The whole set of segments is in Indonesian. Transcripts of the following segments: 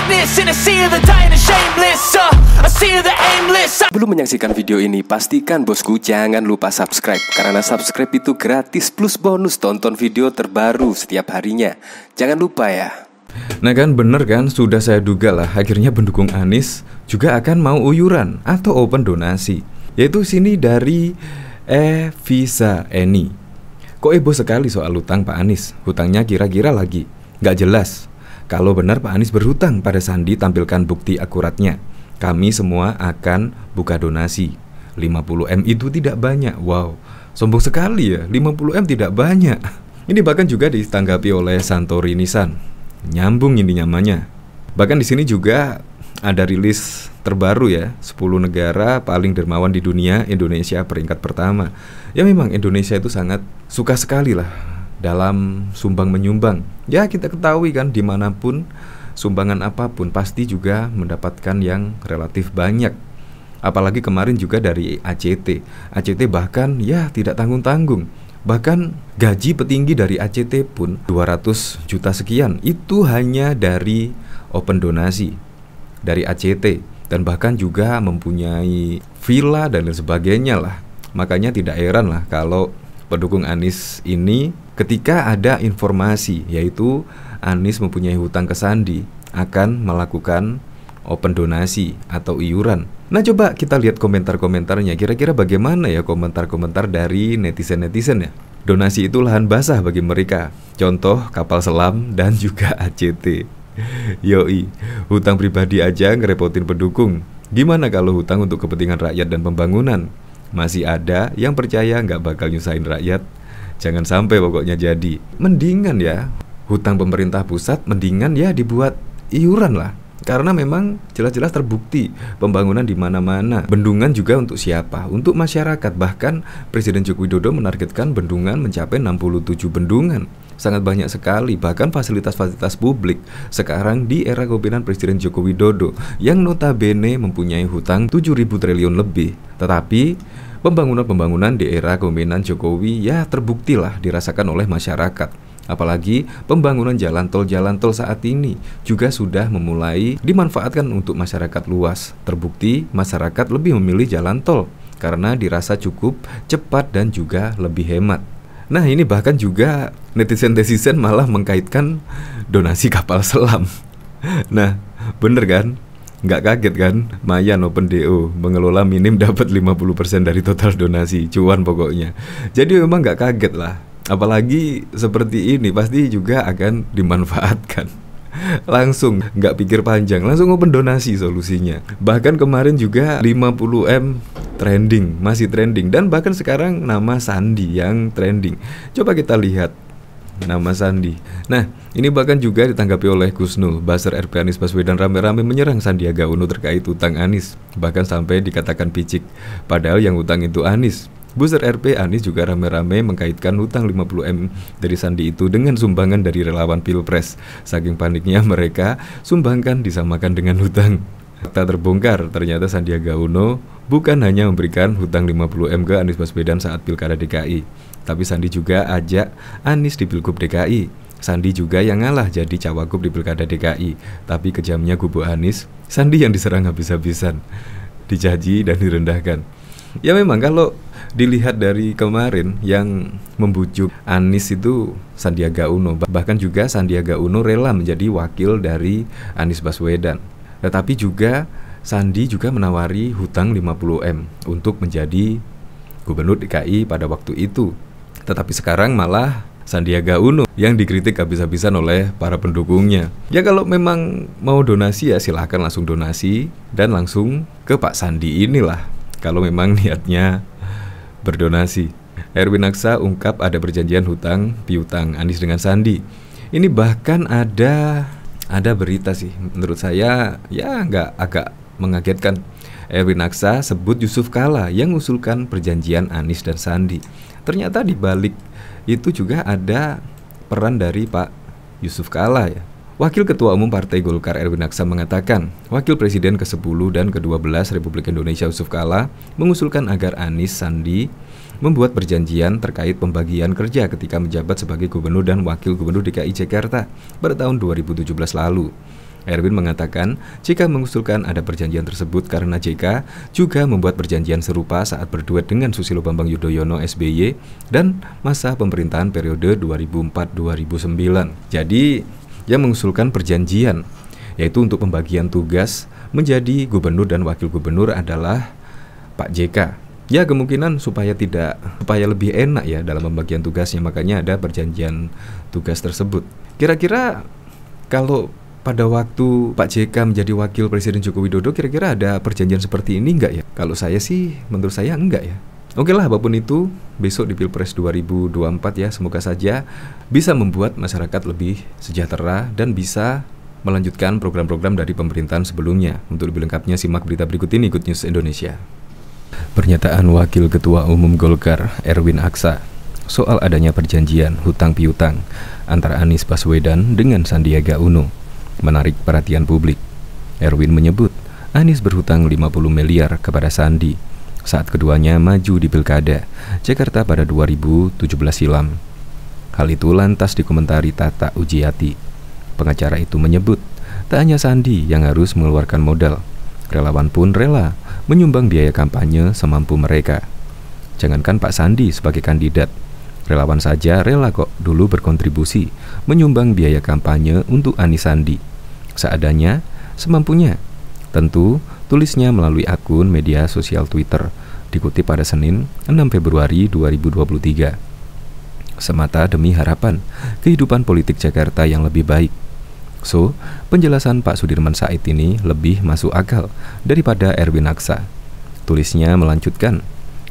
greatness in a sea of the dying and shameless, a sea of the aimless. Sebelum menyaksikan video ini, pastikan bosku jangan lupa subscribe, karena subscribe itu gratis plus bonus tonton video terbaru setiap harinya. Jangan lupa ya. Nah kan bener kan, sudah saya duga lah, akhirnya pendukung Anies juga akan mau uyuran atau open donasi. Yaitu sini dari Visa Eni. Kok heboh sekali soal hutang Pak Anies? Hutangnya kira-kira lagi nggak jelas. Kalau benar Pak Anies berhutang pada Sandi, tampilkan bukti akuratnya. Kami semua akan buka donasi. 50M itu tidak banyak. Wow, sombong sekali ya, 50M tidak banyak. Ini bahkan juga ditanggapi oleh Santorini San. Nyambung ini namanya. Bahkan di sini juga ada rilis terbaru ya, 10 negara paling dermawan di dunia, Indonesia peringkat pertama. Ya memang Indonesia itu sangat suka sekali lah dalam sumbang menyumbang. Ya kita ketahui kan, dimanapun sumbangan apapun pasti juga mendapatkan yang relatif banyak. Apalagi kemarin juga dari ACT. ACT bahkan ya tidak tanggung-tanggung. Bahkan gaji petinggi dari ACT pun 200 juta sekian. Itu hanya dari open donasi dari ACT. Dan bahkan juga mempunyai villa dan lain sebagainya lah. Makanya tidak heran lah kalau pendukung Anies ini ketika ada informasi yaitu Anies mempunyai hutang ke Sandi akan melakukan open donasi atau iuran. Nah coba kita lihat komentar-komentarnya. Kira-kira bagaimana ya komentar-komentar dari netizen-netizen ya. Donasi itu lahan basah bagi mereka. Contoh kapal selam dan juga ACT. Yoi, hutang pribadi aja ngerepotin pendukung. Gimana kalau hutang untuk kepentingan rakyat dan pembangunan? Masih ada yang percaya nggak bakal nyusahin rakyat. Jangan sampai pokoknya jadi. Mendingan ya hutang pemerintah pusat, mendingan ya dibuat iuran lah. Karena memang jelas-jelas terbukti pembangunan di mana-mana. Bendungan juga untuk siapa? Untuk masyarakat. Bahkan Presiden Joko Widodo menargetkan bendungan mencapai 67 bendungan. Sangat banyak sekali. Bahkan fasilitas-fasilitas publik sekarang di era kepemimpinan Presiden Joko Widodo yang notabene mempunyai hutang 7.000 triliun lebih. Tetapi pembangunan-pembangunan di era kepemimpinan Jokowi ya terbuktilah dirasakan oleh masyarakat. Apalagi pembangunan jalan tol saat ini juga sudah memulai dimanfaatkan untuk masyarakat luas. Terbukti masyarakat lebih memilih jalan tol karena dirasa cukup cepat dan juga lebih hemat. Nah ini bahkan juga netizen-netizen malah mengkaitkan donasi kapal selam. Nah bener kan? Nggak kaget kan? Mayan Open DO mengelola minim dapat 50% dari total donasi. Cuan pokoknya. Jadi memang nggak kaget lah. Apalagi seperti ini pasti juga akan dimanfaatkan. Langsung nggak pikir panjang, langsung open donasi solusinya. Bahkan kemarin juga 50M trending, masih trending. Dan bahkan sekarang nama Sandi yang trending. Coba kita lihat nama Sandi. Nah ini bahkan juga ditanggapi oleh Gus Nur. Buzzer RP Anies Baswedan rame-rame menyerang Sandiaga Uno terkait utang Anies. Bahkan sampai dikatakan picik. Padahal yang utang itu Anies. Buzzer RP Anies juga rame-rame mengkaitkan hutang 50M dari Sandi itu dengan sumbangan dari relawan Pilpres. Saking paniknya mereka sumbangkan disamakan dengan hutang. Fakta terbongkar, ternyata Sandiaga Uno bukan hanya memberikan hutang 50M ke Anies Baswedan saat Pilkada DKI, tapi Sandi juga ajak Anies di Pilgub DKI. Sandi juga yang ngalah jadi cawagup di Pilkada DKI. Tapi kejamnya kubu Anies, Sandi yang diserang habis-habisan, dicaci dan direndahkan. Ya memang kalau dilihat dari kemarin yang membujuk Anies itu Sandiaga Uno. Bahkan juga Sandiaga Uno rela menjadi wakil dari Anies Baswedan. Tetapi juga Sandi juga menawari hutang 50M untuk menjadi gubernur DKI pada waktu itu. Tetapi sekarang malah Sandiaga Uno yang dikritik habis-habisan oleh para pendukungnya. Ya kalau memang mau donasi ya silahkan langsung donasi dan langsung ke Pak Sandi inilah. Kalau memang niatnya berdonasi. Erwin Aksa ungkap ada perjanjian hutang piutang Anies dengan Sandi. Ini bahkan ada berita sih, menurut saya ya agak mengagetkan. Erwin Aksa sebut Yusuf Kala yang mengusulkan perjanjian Anies dan Sandi. Ternyata di balik itu juga ada peran dari Pak Yusuf Kala ya. Wakil Ketua Umum Partai Golkar Erwin Aksa mengatakan, Wakil Presiden ke-10 dan ke-12 Republik Indonesia Yusuf Kala mengusulkan agar Anies Sandi membuat perjanjian terkait pembagian kerja ketika menjabat sebagai Gubernur dan Wakil Gubernur DKI Jakarta pada tahun 2017 lalu. Erwin mengatakan jika mengusulkan ada perjanjian tersebut karena JK juga membuat perjanjian serupa saat berduet dengan Susilo Bambang Yudhoyono SBY dan masa pemerintahan periode 2004-2009. Jadi dia mengusulkan perjanjian, yaitu untuk pembagian tugas menjadi gubernur dan wakil gubernur adalah Pak JK. Ya kemungkinan supaya lebih enak ya dalam pembagian tugasnya, makanya ada perjanjian tugas tersebut. Kira-kira kalau pada waktu Pak JK menjadi wakil Presiden Joko Widodo, kira-kira ada perjanjian seperti ini enggak ya? Kalau saya sih, menurut saya enggak ya. Oke lah, apapun itu, besok di Pilpres 2024 ya, semoga saja bisa membuat masyarakat lebih sejahtera dan bisa melanjutkan program-program dari pemerintahan sebelumnya. Untuk lebih lengkapnya, simak berita berikut ini, Good News Indonesia. Pernyataan Wakil Ketua Umum Golkar, Erwin Aksa, soal adanya perjanjian hutang piutang antara Anies Baswedan dengan Sandiaga Uno menarik perhatian publik. Erwin menyebut Anies berhutang 50 miliar kepada Sandi saat keduanya maju di Pilkada Jakarta pada 2017 silam. Hal itu lantas dikomentari Tata Ujiati. Pengacara itu menyebut tak hanya Sandi yang harus mengeluarkan modal, relawan pun rela menyumbang biaya kampanye semampu mereka. Jangankan Pak Sandi sebagai kandidat, relawan saja rela kok dulu berkontribusi menyumbang biaya kampanye untuk Anies Sandi seadanya, semampunya. Tentu, tulisnya melalui akun media sosial Twitter, dikutip pada Senin 6 Februari 2023. Semata demi harapan kehidupan politik Jakarta yang lebih baik. So, penjelasan Pak Sudirman Said ini lebih masuk akal daripada Erwin Aksa. Tulisnya melanjutkan,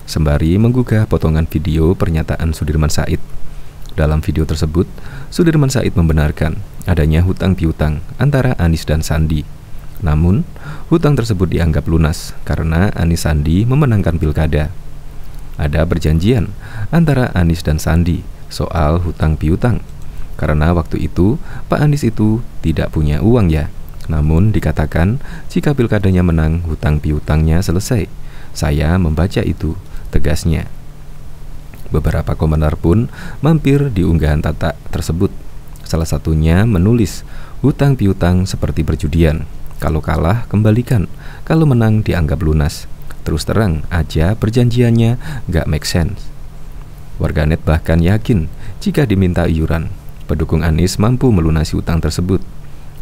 sembari menggugah potongan video pernyataan Sudirman Said. Dalam video tersebut, Sudirman Said membenarkan adanya hutang piutang antara Anies dan Sandi. Namun, hutang tersebut dianggap lunas karena Anies Sandi memenangkan pilkada. Ada perjanjian antara Anies dan Sandi soal hutang piutang. Karena waktu itu, Pak Anies itu tidak punya uang ya. Namun dikatakan jika pilkadanya menang, hutang piutangnya selesai. Saya membaca itu, tegasnya. Beberapa komentar pun mampir di unggahan Tata tersebut. Salah satunya menulis, hutang piutang seperti perjudian. Kalau kalah, kembalikan. Kalau menang, dianggap lunas. Terus terang aja perjanjiannya gak make sense. Warganet bahkan yakin jika diminta iuran, pendukung Anies mampu melunasi hutang tersebut.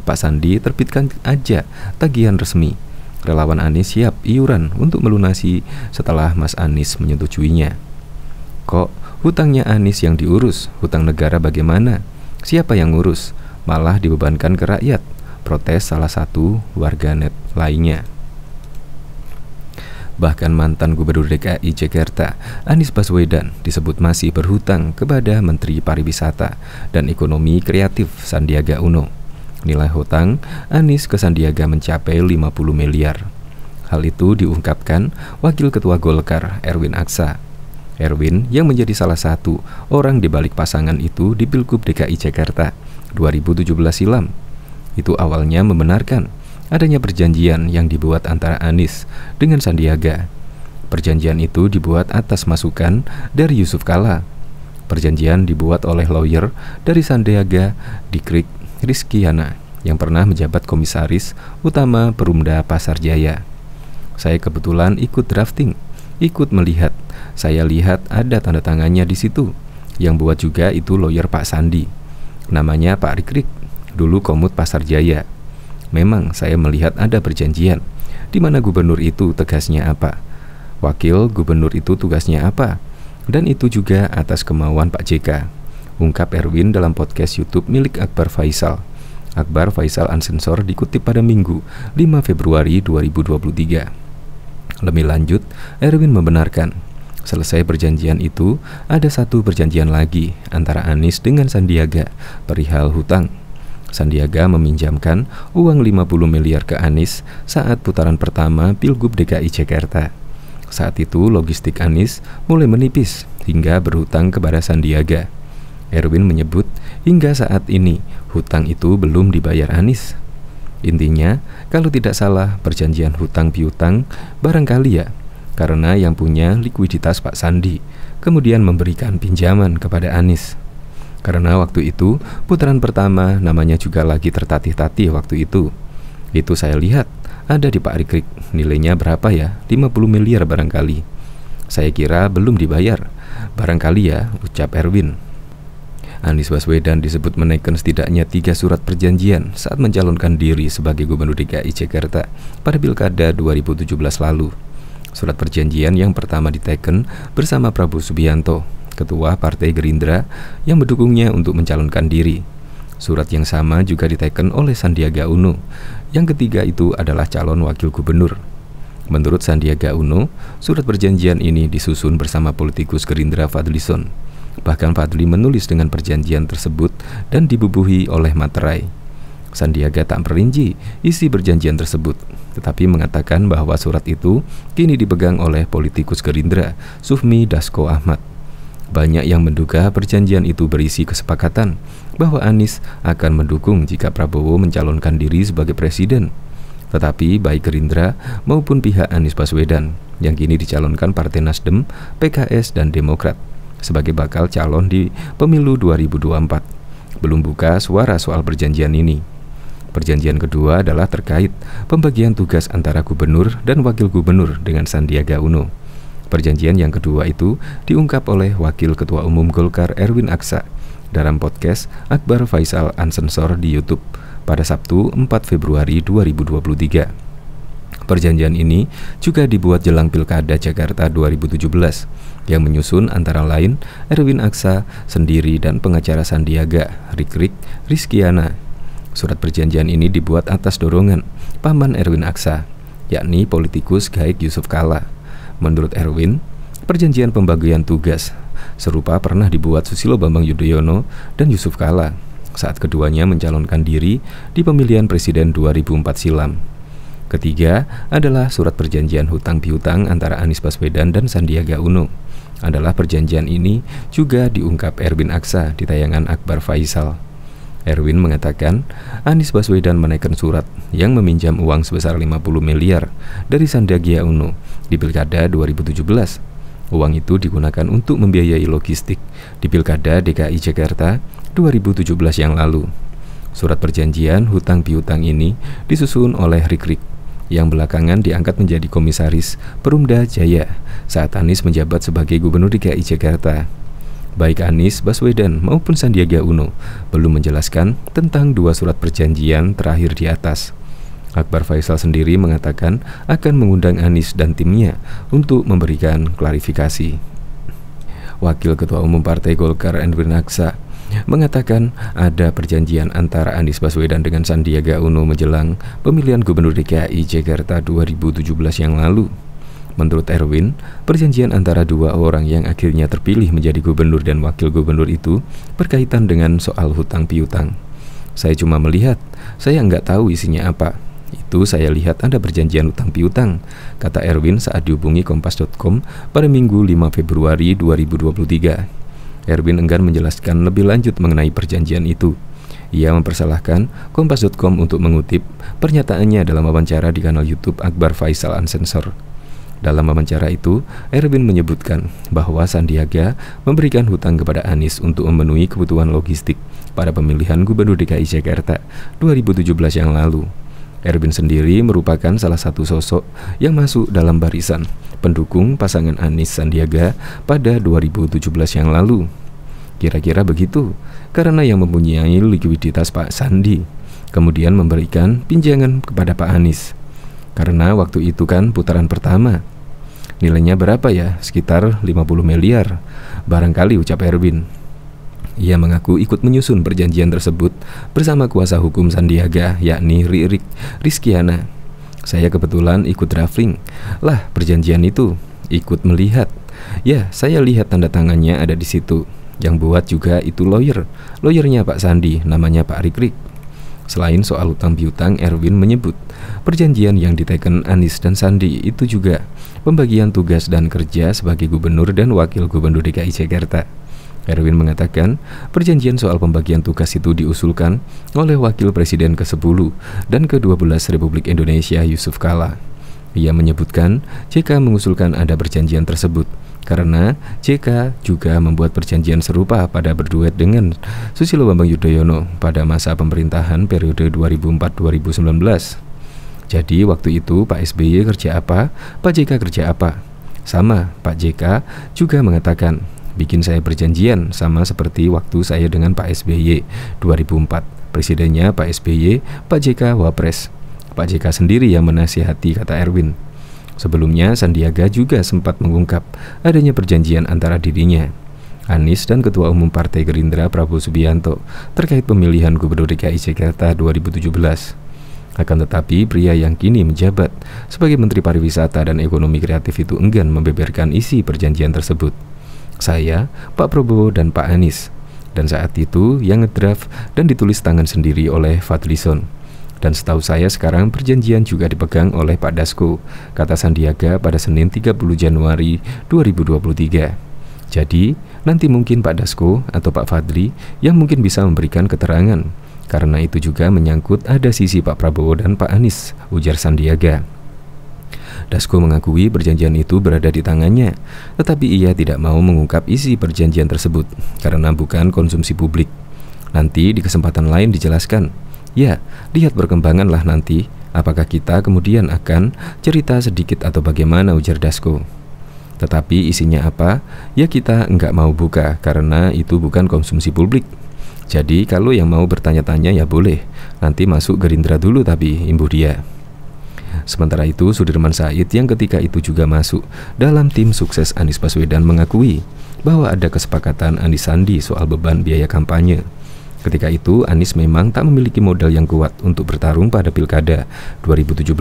Pak Sandi terbitkan aja tagihan resmi. Relawan Anies siap iuran untuk melunasi setelah Mas Anies menyetujuinya. Kok hutangnya Anies yang diurus, hutang negara bagaimana? Siapa yang ngurus? Malah dibebankan ke rakyat, protes salah satu warganet lainnya. Bahkan mantan Gubernur DKI Jakarta, Anies Baswedan, disebut masih berhutang kepada Menteri Pariwisata dan Ekonomi Kreatif Sandiaga Uno. Nilai hutang Anies ke Sandiaga mencapai 50 miliar. Hal itu diungkapkan Wakil Ketua Golkar, Erwin Aksa. Erwin yang menjadi salah satu orang di balik pasangan itu di Pilgub DKI Jakarta 2017 silam. Itu awalnya membenarkan adanya perjanjian yang dibuat antara Anies dengan Sandiaga. Perjanjian itu dibuat atas masukan dari Yusuf Kala. Perjanjian dibuat oleh lawyer dari Sandiaga, Dikrik Rizkyana, yang pernah menjabat komisaris utama Perumda Pasar Jaya. Saya kebetulan ikut drafting, ikut melihat. Saya lihat ada tanda tangannya di situ. Yang buat juga itu lawyer Pak Sandi. Namanya Pak Rikrik, dulu Komut Pasar Jaya. Memang saya melihat ada perjanjian. Di mana gubernur itu tegasnya apa? Wakil gubernur itu tugasnya apa? Dan itu juga atas kemauan Pak JK, ungkap Erwin dalam podcast YouTube milik Akbar Faisal. Akbar Faisal Unsensor dikutip pada Minggu 5 Februari 2023. Lebih lanjut, Erwin membenarkan selesai perjanjian itu, ada satu perjanjian lagi antara Anies dengan Sandiaga perihal hutang. Sandiaga meminjamkan uang 50 miliar ke Anies saat putaran pertama Pilgub DKI Jakarta. Saat itu logistik Anies mulai menipis hingga berhutang kepada Sandiaga. Erwin menyebut hingga saat ini hutang itu belum dibayar Anies. Intinya, kalau tidak salah perjanjian hutang piutang barangkali ya, karena yang punya likuiditas Pak Sandi, kemudian memberikan pinjaman kepada Anies. Karena waktu itu putaran pertama namanya juga lagi tertatih-tatih waktu itu. Itu saya lihat ada di Pak Rikrik. Nilainya berapa ya? 50 miliar barangkali. Saya kira belum dibayar. Barangkali ya, ucap Erwin. Anies Baswedan disebut menaikkan setidaknya 3 surat perjanjian saat mencalonkan diri sebagai Gubernur DKI Jakarta pada Pilkada 2017 lalu. Surat perjanjian yang pertama diteken bersama Prabowo Subianto, Ketua Partai Gerindra, yang mendukungnya untuk mencalonkan diri. Surat yang sama juga diteken oleh Sandiaga Uno. Yang ketiga itu adalah calon wakil gubernur. Menurut Sandiaga Uno, surat perjanjian ini disusun bersama politikus Gerindra Fadlizon. Bahkan Fadli menulis dengan perjanjian tersebut dan dibubuhi oleh materai. Sandiaga tak merinci isi perjanjian tersebut, tetapi mengatakan bahwa surat itu kini dipegang oleh politikus Gerindra, Sufmi Dasko Ahmad. Banyak yang menduga perjanjian itu berisi kesepakatan bahwa Anies akan mendukung jika Prabowo mencalonkan diri sebagai presiden. Tetapi baik Gerindra maupun pihak Anies Baswedan yang kini dicalonkan Partai Nasdem, PKS, dan Demokrat sebagai bakal calon di pemilu 2024 belum buka suara soal perjanjian ini. Perjanjian kedua adalah terkait pembagian tugas antara gubernur dan wakil gubernur dengan Sandiaga Uno. Perjanjian yang kedua itu diungkap oleh Wakil Ketua Umum Golkar Erwin Aksa dalam podcast Akbar Faisal Unsensor di YouTube pada Sabtu 4 Februari 2023. Perjanjian ini juga dibuat jelang Pilkada Jakarta 2017 yang menyusun antara lain Erwin Aksa sendiri dan pengacara Sandiaga, Rikrik Rizkiana. Surat perjanjian ini dibuat atas dorongan paman Erwin Aksa, yakni politikus Gaig Yusuf Kala. Menurut Erwin, perjanjian pembagian tugas serupa pernah dibuat Susilo Bambang Yudhoyono dan Yusuf Kala saat keduanya mencalonkan diri di pemilihan presiden 2004 silam. Ketiga adalah surat perjanjian hutang piutang antara Anies Baswedan dan Sandiaga Uno. Adalah perjanjian ini juga diungkap Erwin Aksa di tayangan Akbar Faisal. Erwin mengatakan Anies Baswedan menaikkan surat yang meminjam uang sebesar 50 miliar dari Sandiaga Uno di Pilkada 2017. Uang itu digunakan untuk membiayai logistik di Pilkada DKI Jakarta 2017 yang lalu. Surat perjanjian hutang piutang ini disusun oleh Rikrik yang belakangan diangkat menjadi komisaris Perumda Jaya saat Anies menjabat sebagai Gubernur DKI Jakarta. Baik Anies Baswedan maupun Sandiaga Uno belum menjelaskan tentang 2 surat perjanjian terakhir di atas. Akbar Faisal sendiri mengatakan akan mengundang Anies dan timnya untuk memberikan klarifikasi. Wakil Ketua Umum Partai Golkar Erwin Aksa mengatakan ada perjanjian antara Anies Baswedan dengan Sandiaga Uno menjelang pemilihan Gubernur DKI Jakarta 2017 yang lalu. Menurut Erwin, perjanjian antara 2 orang yang akhirnya terpilih menjadi gubernur dan wakil gubernur itu berkaitan dengan soal hutang piutang. Saya cuma melihat, saya nggak tahu isinya apa. Itu saya lihat ada perjanjian hutang piutang, kata Erwin saat dihubungi Kompas.com pada Minggu 5 Februari 2023. Erwin enggan menjelaskan lebih lanjut mengenai perjanjian itu. Ia mempersalahkan Kompas.com untuk mengutip pernyataannya dalam wawancara di kanal YouTube Akbar Faisal Unsensor. Dalam wawancara itu, Erwin menyebutkan bahwa Sandiaga memberikan hutang kepada Anies untuk memenuhi kebutuhan logistik pada pemilihan Gubernur DKI Jakarta 2017 yang lalu. Erwin sendiri merupakan salah satu sosok yang masuk dalam barisan pendukung pasangan Anies Sandiaga pada 2017 yang lalu. Kira-kira begitu, karena yang mempunyai likuiditas Pak Sandi, kemudian memberikan pinjangan kepada Pak Anies. Karena waktu itu kan putaran pertama. Nilainya berapa ya? Sekitar 50 miliar. Barangkali, ucap Erwin. Ia mengaku ikut menyusun perjanjian tersebut bersama kuasa hukum Sandiaga, yakni Rikrik Rizkiana. Saya kebetulan ikut drafting lah perjanjian itu, ikut melihat. Ya, saya lihat tanda tangannya ada di situ. Yang buat juga itu lawyernya Pak Sandi, namanya Pak Rikrik. Selain soal hutang piutang, Erwin menyebut perjanjian yang diteken Anies dan Sandi itu juga pembagian tugas dan kerja sebagai gubernur dan wakil gubernur DKI Jakarta. Erwin mengatakan perjanjian soal pembagian tugas itu diusulkan oleh Wakil Presiden ke-10 dan ke-12 Republik Indonesia Yusuf Kala. Ia menyebutkan JK mengusulkan ada perjanjian tersebut karena JK juga membuat perjanjian serupa pada berduet dengan Susilo Bambang Yudhoyono pada masa pemerintahan periode 2004-2019. Jadi waktu itu Pak SBY kerja apa, Pak JK kerja apa. Sama, Pak JK juga mengatakan, bikin saya perjanjian sama seperti waktu saya dengan Pak SBY 2004. Presidennya Pak SBY, Pak JK Wapres. Pak JK sendiri yang menasihati, kata Erwin. Sebelumnya Sandiaga juga sempat mengungkap adanya perjanjian antara dirinya, Anies dan Ketua Umum Partai Gerindra Prabowo Subianto terkait pemilihan Gubernur DKI Jakarta 2017. Akan tetapi pria yang kini menjabat sebagai Menteri Pariwisata dan Ekonomi Kreatif itu enggan membeberkan isi perjanjian tersebut. Saya, Pak Prabowo dan Pak Anies. Dan saat itu yang ngedraft dan ditulis tangan sendiri oleh Fadlizon. Dan setahu saya sekarang perjanjian juga dipegang oleh Pak Dasko, kata Sandiaga pada Senin 30 Januari 2023. Jadi nanti mungkin Pak Dasko atau Pak Fadli yang mungkin bisa memberikan keterangan. Karena itu juga menyangkut ada sisi Pak Prabowo dan Pak Anies, ujar Sandiaga. Dasko mengakui perjanjian itu berada di tangannya, tetapi ia tidak mau mengungkap isi perjanjian tersebut karena bukan konsumsi publik. Nanti di kesempatan lain dijelaskan. Ya, lihat perkembanganlah nanti, apakah kita kemudian akan cerita sedikit atau bagaimana, ujar Dasko. Tetapi isinya apa? Ya kita enggak mau buka karena itu bukan konsumsi publik. Jadi kalau yang mau bertanya-tanya ya boleh, nanti masuk Gerindra dulu tapi, imbuh dia. Sementara itu Sudirman Said yang ketika itu juga masuk dalam tim sukses Anies Baswedan mengakui bahwa ada kesepakatan Anies Sandi soal beban biaya kampanye. Ketika itu Anies memang tak memiliki modal yang kuat untuk bertarung pada Pilkada 2017.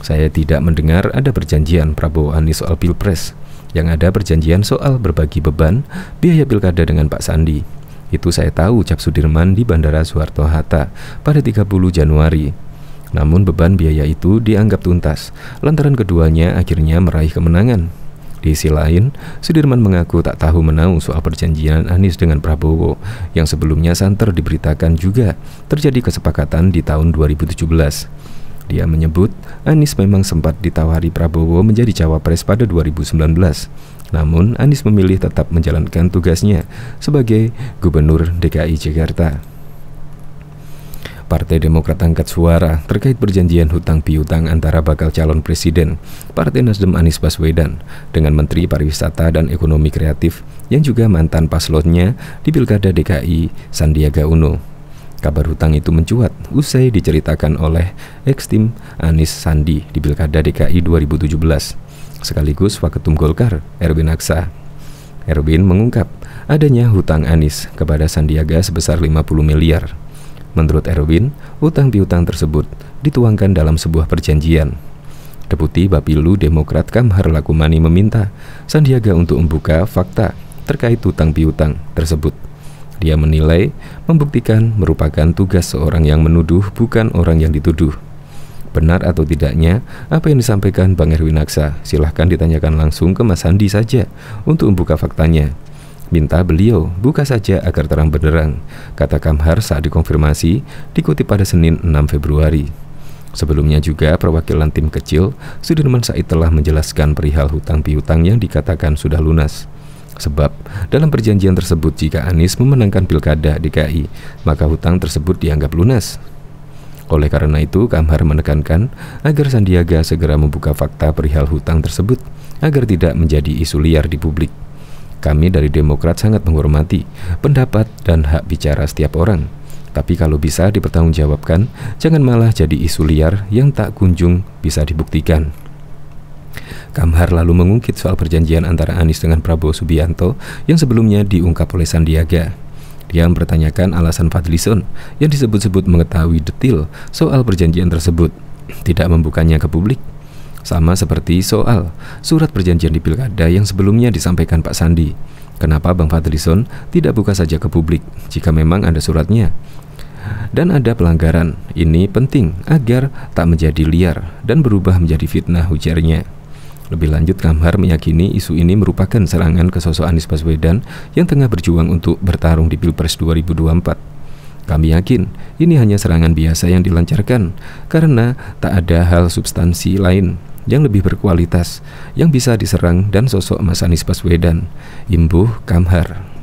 Saya tidak mendengar ada perjanjian Prabowo Anies soal Pilpres. Yang ada perjanjian soal berbagi beban biaya Pilkada dengan Pak Sandi. Itu saya tahu, ucap Sudirman di Bandara Soeharto-Hatta pada 30 Januari. Namun beban biaya itu dianggap tuntas lantaran keduanya akhirnya meraih kemenangan. Di sisi lain, Sudirman mengaku tak tahu menau soal perjanjian Anies dengan Prabowo yang sebelumnya santer diberitakan juga terjadi kesepakatan di tahun 2017. Dia menyebut Anies memang sempat ditawari Prabowo menjadi cawapres pada 2019. Namun Anies memilih tetap menjalankan tugasnya sebagai Gubernur DKI Jakarta. Partai Demokrat angkat suara terkait perjanjian hutang piutang antara bakal calon presiden Partai Nasdem Anies Baswedan dengan Menteri Pariwisata dan Ekonomi Kreatif yang juga mantan paslonnya di Pilkada DKI Sandiaga Uno. Kabar hutang itu mencuat usai diceritakan oleh ex-tim Anies Sandi di Pilkada DKI 2017 sekaligus Waketum Golkar Erwin Aksa. Erwin mengungkap adanya hutang Anies kepada Sandiaga sebesar 50 miliar. Menurut Erwin, hutang piutang tersebut dituangkan dalam sebuah perjanjian. Deputi Bapilu Demokrat Kamhar Lakumani meminta Sandiaga untuk membuka fakta terkait hutang piutang tersebut. Dia menilai membuktikan merupakan tugas seorang yang menuduh, bukan orang yang dituduh. Benar atau tidaknya apa yang disampaikan Bang Erwin Aksa, silahkan ditanyakan langsung ke Mas Sandi saja untuk membuka faktanya. Minta beliau buka saja agar terang benderang, kata Kamhar saat dikonfirmasi dikutip pada Senin 6 Februari. Sebelumnya juga perwakilan tim kecil Sudirman Said telah menjelaskan perihal hutang piutang yang dikatakan sudah lunas. Sebab dalam perjanjian tersebut jika Anies memenangkan Pilkada DKI, maka hutang tersebut dianggap lunas. Oleh karena itu, Kamhar menekankan agar Sandiaga segera membuka fakta perihal hutang tersebut agar tidak menjadi isu liar di publik. Kami dari Demokrat sangat menghormati pendapat dan hak bicara setiap orang. Tapi kalau bisa dipertanggungjawabkan, jangan malah jadi isu liar yang tak kunjung bisa dibuktikan. Kamhar lalu mengungkit soal perjanjian antara Anies dengan Prabowo Subianto yang sebelumnya diungkap oleh Sandiaga. Dia mempertanyakan alasan Fadlizon yang disebut-sebut mengetahui detail soal perjanjian tersebut, tidak membukanya ke publik. Sama seperti soal surat perjanjian di Pilkada yang sebelumnya disampaikan Pak Sandi. Kenapa Bang Fadlizon tidak buka saja ke publik jika memang ada suratnya? Dan ada pelanggaran, ini penting agar tak menjadi liar dan berubah menjadi fitnah, ujarnya. Lebih lanjut, Kamhar meyakini isu ini merupakan serangan ke sosok Anies Baswedan yang tengah berjuang untuk bertarung di Pilpres 2024. Kami yakin ini hanya serangan biasa yang dilancarkan karena tak ada hal substansi lain yang lebih berkualitas yang bisa diserang dan sosok Mas Anies Baswedan, imbuh Kamhar.